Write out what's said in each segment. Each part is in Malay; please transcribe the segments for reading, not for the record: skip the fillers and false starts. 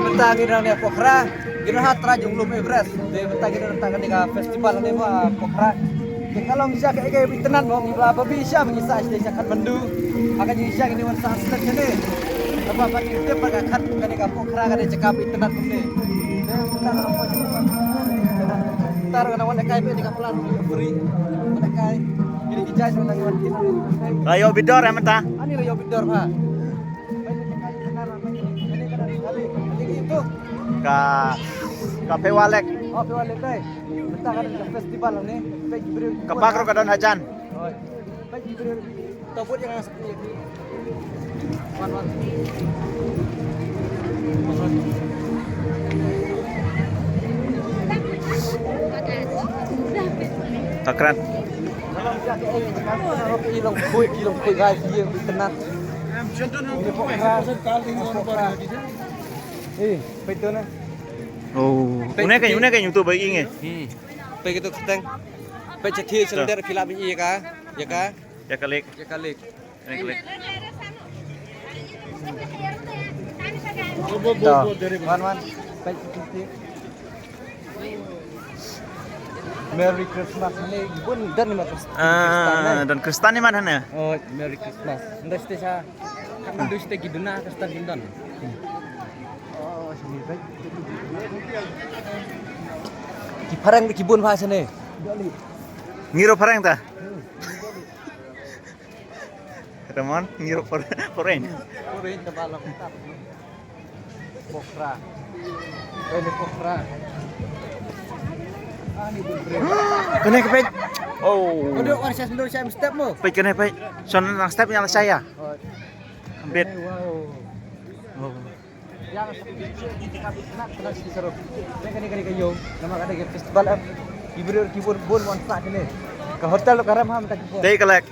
Bentar kita ni Pokhara, kita hatra junglum Everest. Bentar kita letakkan di festival ni Pokhara. Kalau bisa kayak tenan mau ngibla bisa menyisa sih Kathmandu. Akan bisa ini warsa asal ni. Apa kita pakai kan di Pokhara kan cekap tenan ni. Bentar kalau nak kai di kapelan beri. Nak kai. Jadi dijai dengan kita. Rayo Bidor ya mentah. Ani Rayo Bidor ha. Itu ka Pewalek. Oh, Pewalek dai. Bentar kan festival ni. Ka Pakro ka Don Hajan. Oh. Baik beri toput yang seperti ini. Wan. Takran. Ilong kuy guys yang tenat. Ini Pokhara. Betul na. Oh, une kan YouTube bagi nge. Pe gitu keteng. Pe cethi sender film ini ya ka. Ya kalik. Ya kalik. Ini kalik. Wan. Pe cethi. Merry Christmas ini pun dan lima Kristen. Dan Kristen ni mana ya? Oh, Merry Christmas. Ndas tesa kan dus te giduna Kristen gindan. Oh, sini baik. Ki parang di kibun pa sini. Ngiro parang ta? Ramon, ngiro parang. Korean tebalang tetap. Pokhara. Ini Pokhara. Kena ke pej. Oh. Udah orang saya sendiri saya step mo. Pej kena pej. Soalnya nang step yang saya. Ambit. Wow. Oh. Yang kena seru. Kani kayo. Nama kada ke festival am. Ibrir kibun bon wan sak ni. Ke hotel karam ham tak ko. Dei kalek.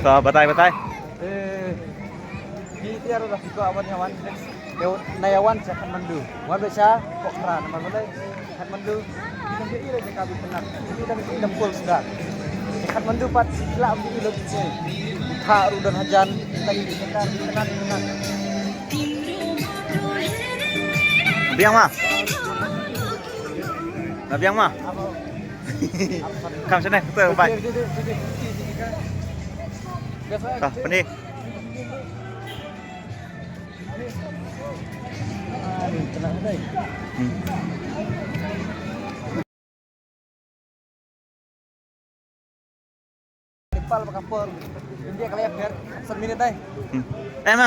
Tuh, batai. Di tiar dah ko awan yawan. Nayawan sa Kathmandu. Wala siya Pokhara naman wala Kathmandu. Kita dia ira sa kabit tenang. Kita di tempul sudah. Di Kathmandu pat sila ang ilog ni. Tharu dan Hajan kita di sekitar tenang. Biang mah. Biang mah. Kam sana kita baik. Tah, pening. Tenang dai. Nepal kapor. India kali affair 1 minit dai.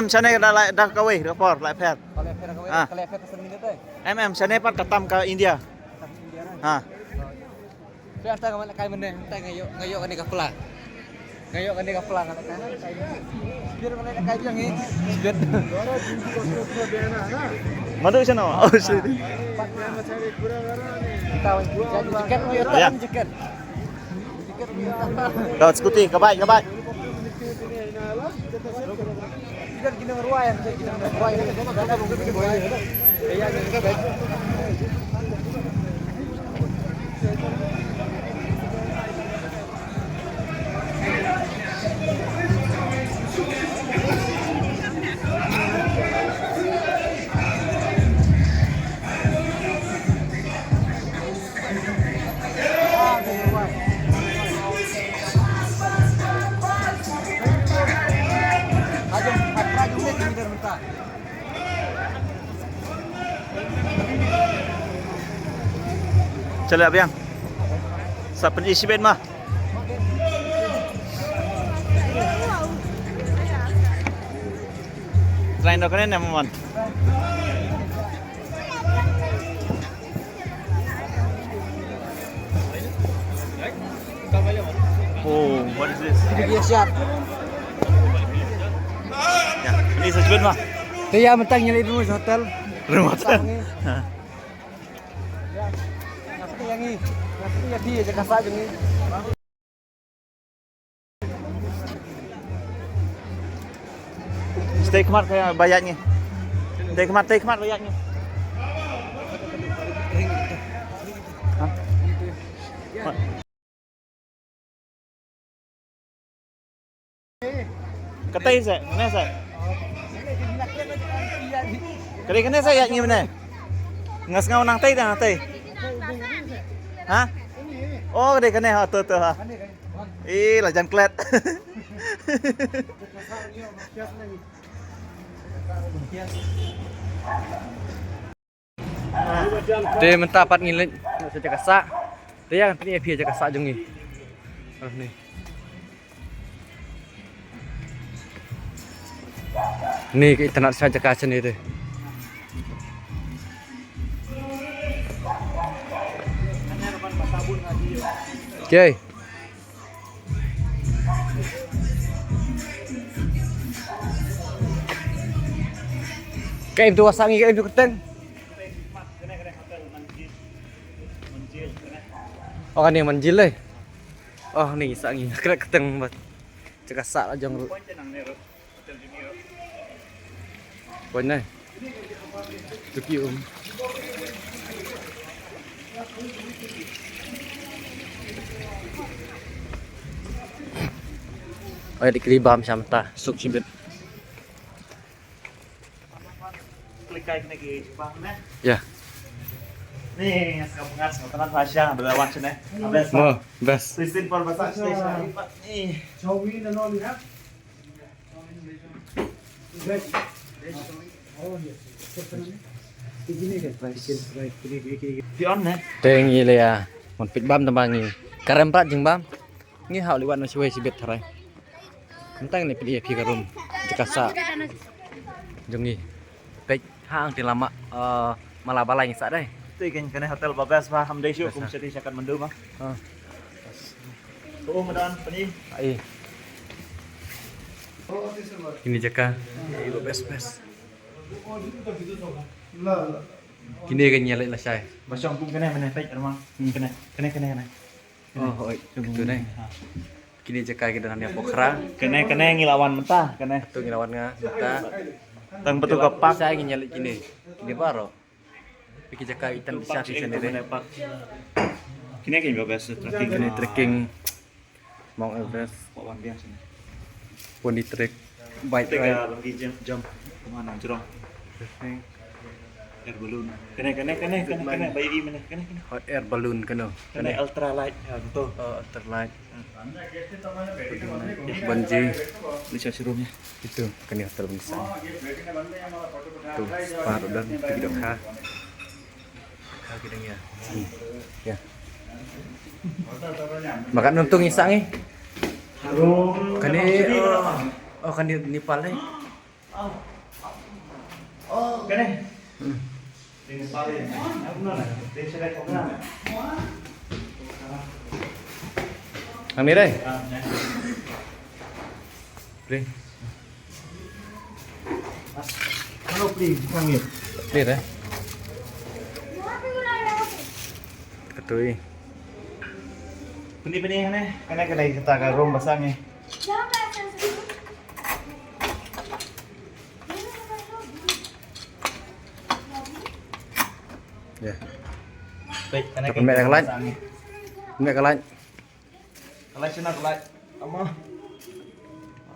Sana dah kawih rapor lại phèt. Kali affair kali affair 1 minit dai. Sana pat katam ke India. India na. Ha. Biar ta kaman kai meneh, ta ngayo kan kapla. Ngayo kan kapla kan kai. Biar kan kai yang ni. Biar. Madu sana. Oh, sini. Tahu jaket mo yo tan jaket. Jaket mo tan. Dapat skuti, kabay. Kita gina ruayan, kita ruayan. Chala biang. Sa isi ben mah. Train do kenen naman. Oh, what is this? Dia siap. Ya, ini sejben mah. Dia mentang nyali dulu hotel. Rumah hotel. Yang ni, yang dia jaga saja ni. Stay kemat kayak bayarnya. Stay kemat bayarnya. Hah? Katay sa, kene sa. Kene sa ya ngi mana? Ngas ngau nang tay dah tay. Hah? Oh, kene ha tu ha. Ih, lajan klet. Dia mentapat ngilit nak saja kasak. Dia kan ni aja kasak jong ni. Ni. Ni kita nak saja kasak ni tu. Okay. Kayak itu wasangi kayak itu keteng. Oh kan ni manjil eh. Oh ni sangi kena keteng bat. Cakap sak aja ngru. Poin ni. Tuki Oh di keribam samta suk sibit. Klik kayak ni bang nah. Ya. Nih, ngas tenan Fasya belawan sini. Abes. Mo, best. Sistem for bahasa station. Nih. Chowin and all you have? Di on nih. Tengi le ya. Mon pit bam tambangi. Karemprat jing bam. Ngi hau liwat no siwe sibit harai. Kentang ni pilih pi karum. Dikasa. Jongi. Pek hang ti lama malabala yang sak dai. Itu kan kena hotel babas mah hamdai syuk kum sedih akan mendu mah. Tuh medan pani. Ai. Ini jaka. Best. Kini kan nyalek lah syai. Basang kum kena mana pek rumah. Kena. Oh, oi. Itu dai. Kini jaka kita nanya pokra. Kena ngilawan mentah, kena. Tu ngelawan nga. Kita Tang betul kepak. saya ingin nyalek kini. Kini baru. Pikir jaka ikan besar di sini deh. Kini kan babas trekking. Ini trekking Mount Everest. Pawan biasa. Pun di trek bike ride. Tiga lagi jam kemana jerong. Air balloon. Kena bayi mana? Kena. Hot air balloon kena. Kena ultralight betul. Terlight. Bungee Bisa serumnya. itu kena hotel besar. Tuh, separuh dan tidak kah. Kidangnya. Ya. Makan untung isang eh. Harum. Kan kan di Nepal eh. Oh, kene. Ini paling. Aku nana. Desa lek kok nana. Kami deh. Bring. Kalau beli kami. Clear eh. Ketui. Benih-benih nih, kena kita ke room basangnya. Ya. Baik, kena Tapi yang lain. Enggak kalah. Kalau sini light, ama.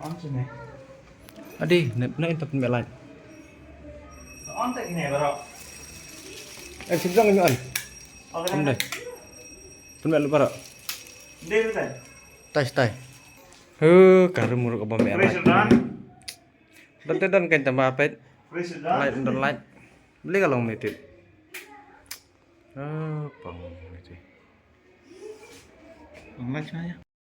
On sini. Adi, nak itu pun lain. On tak ini baru. Sidang ni on. Oh, Pun kena. dah. Pun lu para. Dia tu kan. Tai. Karum muruk apa merah. Fresh dan. Dan kan tambah apa? Fresh dan. Light dan light. Beli kalau metit. Pang itu. Light saya.